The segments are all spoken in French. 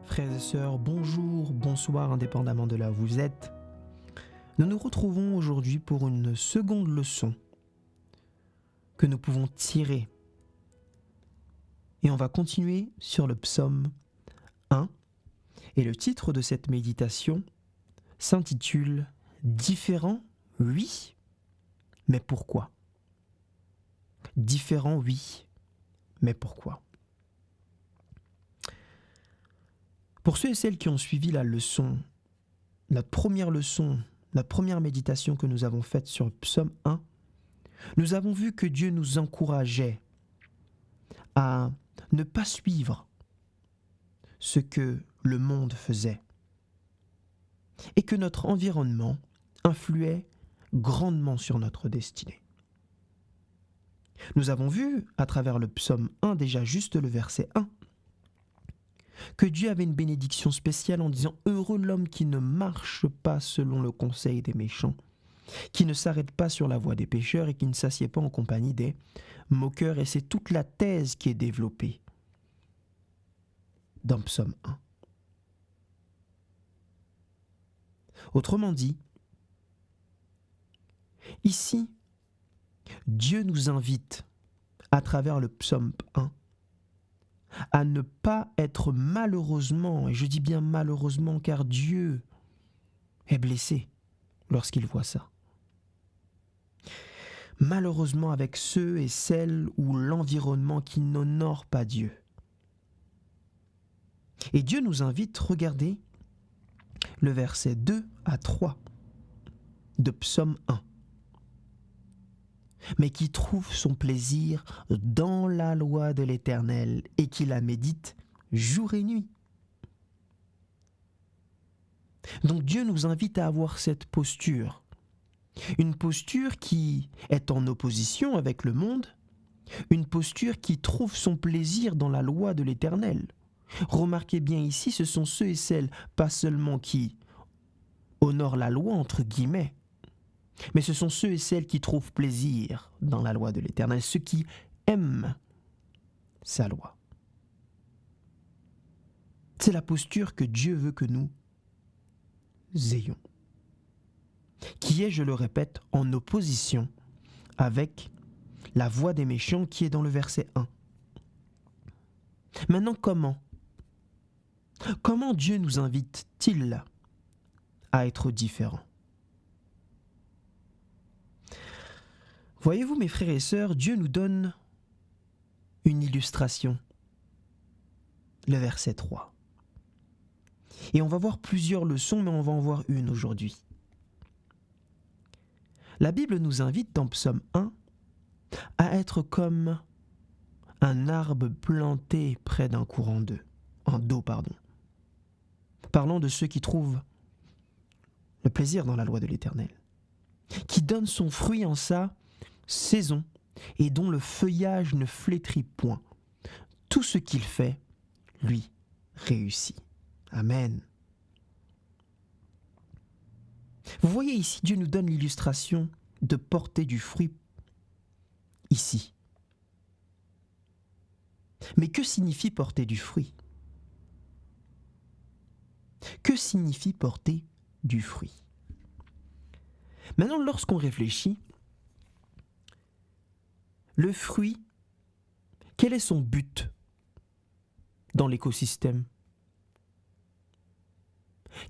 Frères et sœurs, bonjour, bonsoir, indépendamment de là où vous êtes. Nous nous retrouvons aujourd'hui pour une seconde leçon que nous pouvons tirer. Et on va continuer sur le psaume 1. Et le titre de cette méditation s'intitule « Différent, oui, mais pourquoi ?» Différent, oui, mais pourquoi ? Pour ceux et celles qui ont suivi la première méditation que nous avons faite sur le psaume 1, nous avons vu que Dieu nous encourageait à ne pas suivre ce que le monde faisait et que notre environnement influait grandement sur notre destinée. Nous avons vu, à travers le psaume 1, déjà juste le verset 1, que Dieu avait une bénédiction spéciale en disant « Heureux l'homme qui ne marche pas selon le conseil des méchants, qui ne s'arrête pas sur la voie des pécheurs et qui ne s'assied pas en compagnie des moqueurs. » Et c'est toute la thèse qui est développée dans psaume 1. Autrement dit, ici, Dieu nous invite, à travers le psaume 1, à ne pas être malheureusement, et je dis bien malheureusement car Dieu est blessé lorsqu'il voit ça. Malheureusement avec ceux et celles ou l'environnement qui n'honore pas Dieu. Et Dieu nous invite, regardez, le verset 2 à 3 de psaume 1. Mais qui trouve son plaisir dans la loi de l'Éternel et qui la médite jour et nuit. Donc Dieu nous invite à avoir cette posture. Une posture qui est en opposition avec le monde, une posture qui trouve son plaisir dans la loi de l'Éternel. Remarquez bien ici, ce sont ceux et celles, pas seulement qui honorent la loi, entre guillemets, mais ce sont ceux et celles qui trouvent plaisir dans la loi de l'Éternel, ceux qui aiment sa loi. C'est la posture que Dieu veut que nous ayons, qui est, je le répète, en opposition avec la voie des méchants qui est dans le verset 1. Maintenant, comment Dieu nous invite-t-il à être différents ? Voyez-vous, mes frères et sœurs, Dieu nous donne une illustration, le verset 3. Et on va voir plusieurs leçons, mais on va en voir une aujourd'hui. La Bible nous invite dans Psaume 1 à être comme un arbre planté près d'un courant d'eau. Parlant de ceux qui trouvent le plaisir dans la loi de l'Éternel, qui donne son fruit en sa saison et dont le feuillage ne flétrit point. Tout ce qu'il fait, lui, réussit. Amen. Vous voyez ici, Dieu nous donne l'illustration de porter du fruit ici. Mais que signifie porter du fruit ? Que signifie porter du fruit ? Maintenant, lorsqu'on réfléchit, le fruit, quel est son but dans l'écosystème ?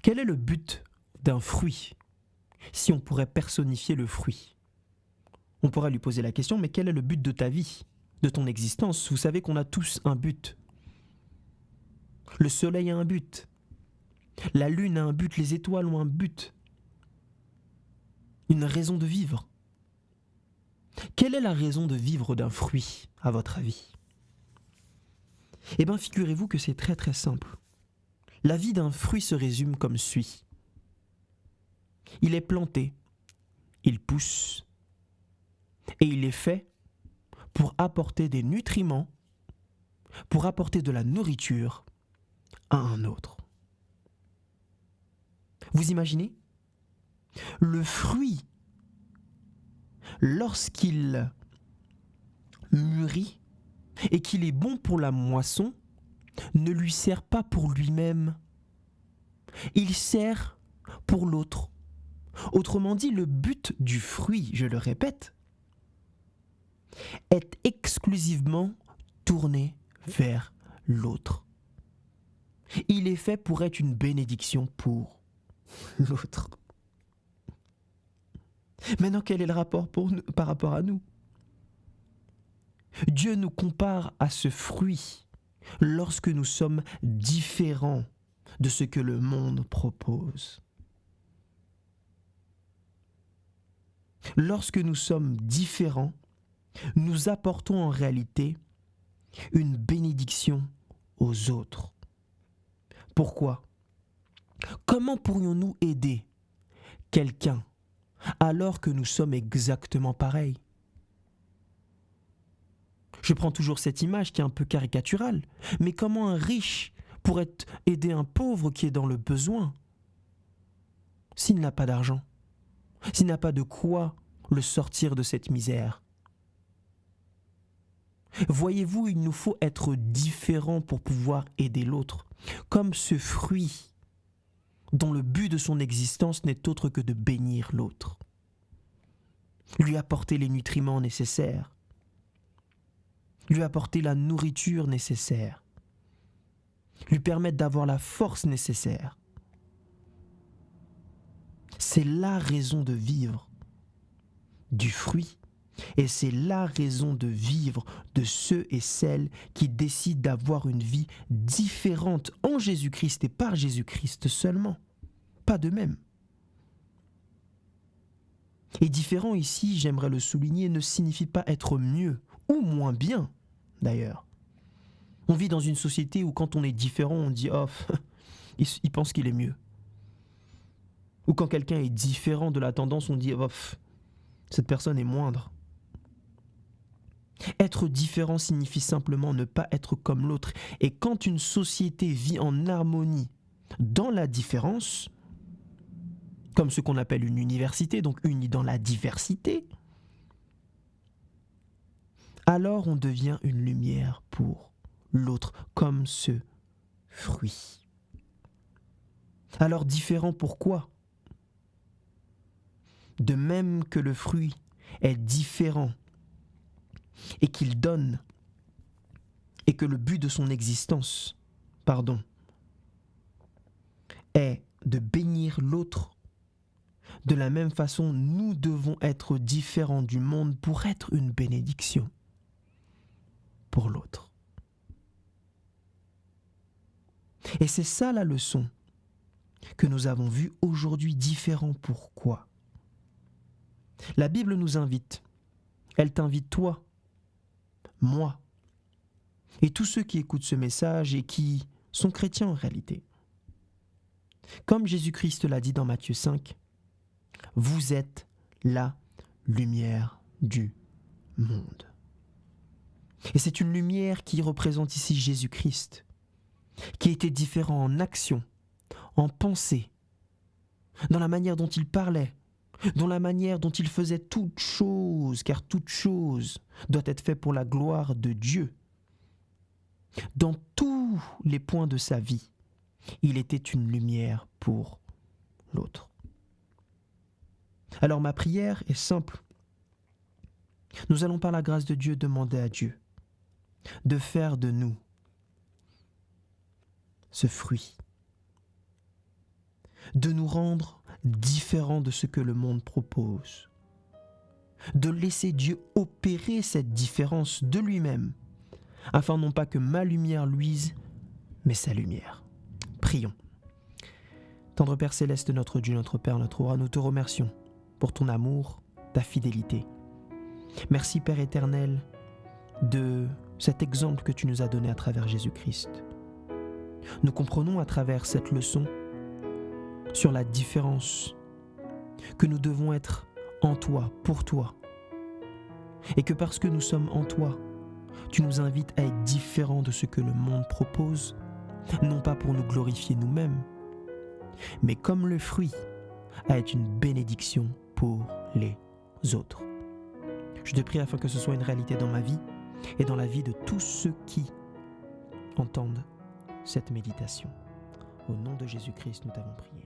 Quel est le but d'un fruit ? Si on pourrait personnifier le fruit, on pourrait lui poser la question, mais quel est le but de ta vie, de ton existence ? Vous savez qu'on a tous un but. Le soleil a un but. La lune a un but, les étoiles ont un but. Une raison de vivre. Quelle est la raison de vivre d'un fruit, à votre avis ? Eh bien, figurez-vous que c'est très très simple. La vie d'un fruit se résume comme suit. Il est planté, il pousse, et il est fait pour apporter des nutriments, pour apporter de la nourriture à un autre. Vous imaginez ? Le fruit, lorsqu'il mûrit et qu'il est bon pour la moisson, ne lui sert pas pour lui-même, il sert pour l'autre. Autrement dit, le but du fruit, je le répète, est exclusivement tourné vers l'autre. Il est fait pour être une bénédiction pour l'autre. Maintenant, quel est le rapport par rapport à nous? Dieu nous compare à ce fruit lorsque nous sommes différents de ce que le monde propose. Lorsque nous sommes différents, nous apportons en réalité une bénédiction aux autres. Pourquoi? Comment pourrions-nous aider quelqu'un alors que nous sommes exactement pareils? Je prends toujours cette image qui est un peu caricaturale, mais comment un riche pourrait aider un pauvre qui est dans le besoin s'il n'a pas d'argent, s'il n'a pas de quoi le sortir de cette misère? Voyez-vous, il nous faut être différents pour pouvoir aider l'autre, comme ce fruit dont le but de son existence n'est autre que de bénir l'autre, lui apporter les nutriments nécessaires, lui apporter la nourriture nécessaire, lui permettre d'avoir la force nécessaire. C'est la raison de vivre du fruit. Et c'est la raison de vivre de ceux et celles qui décident d'avoir une vie différente en Jésus-Christ et par Jésus-Christ seulement. Pas de même. Et différent ici, j'aimerais le souligner, ne signifie pas être mieux ou moins bien, d'ailleurs. On vit dans une société où quand on est différent, on dit « Oh, il pense qu'il est mieux ». Ou quand quelqu'un est différent de la tendance, on dit « Oh, cette personne est moindre ». Être différent signifie simplement ne pas être comme l'autre. Et quand une société vit en harmonie dans la différence, comme ce qu'on appelle une université, donc unie dans la diversité, alors on devient une lumière pour l'autre, comme ce fruit. Alors différent pourquoi? De même que le fruit est différent et qu'il donne, et que le but de son existence, est de bénir l'autre, de la même façon, nous devons être différents du monde pour être une bénédiction pour l'autre. Et c'est ça la leçon que nous avons vue aujourd'hui, différent pourquoi? La Bible nous invite, elle t'invite toi, moi, et tous ceux qui écoutent ce message et qui sont chrétiens en réalité. Comme Jésus-Christ l'a dit dans Matthieu 5, vous êtes la lumière du monde. Et c'est une lumière qui représente ici Jésus-Christ, qui était différent en action, en pensée, dans la manière dont il parlait, dans la manière dont il faisait toute chose, car toute chose doit être faite pour la gloire de Dieu. Dans tous les points de sa vie, il était une lumière pour l'autre. Alors ma prière est simple. Nous allons par la grâce de Dieu demander à Dieu de faire de nous ce fruit, de nous rendre différents de ce que le monde propose, de laisser Dieu opérer cette différence de lui-même, afin non pas que ma lumière luise, mais sa lumière. Prions. Tendre Père Céleste, notre Dieu, notre Père, notre Roi, nous te remercions pour ton amour, ta fidélité. Merci Père éternel de cet exemple que tu nous as donné à travers Jésus-Christ. Nous comprenons à travers cette leçon sur la différence que nous devons être en toi, pour toi. Et que parce que nous sommes en toi, tu nous invites à être différents de ce que le monde propose, non pas pour nous glorifier nous-mêmes, mais comme le fruit, à être une bénédiction pour les autres. Je te prie afin que ce soit une réalité dans ma vie et dans la vie de tous ceux qui entendent cette méditation. Au nom de Jésus-Christ, nous t'avons prié.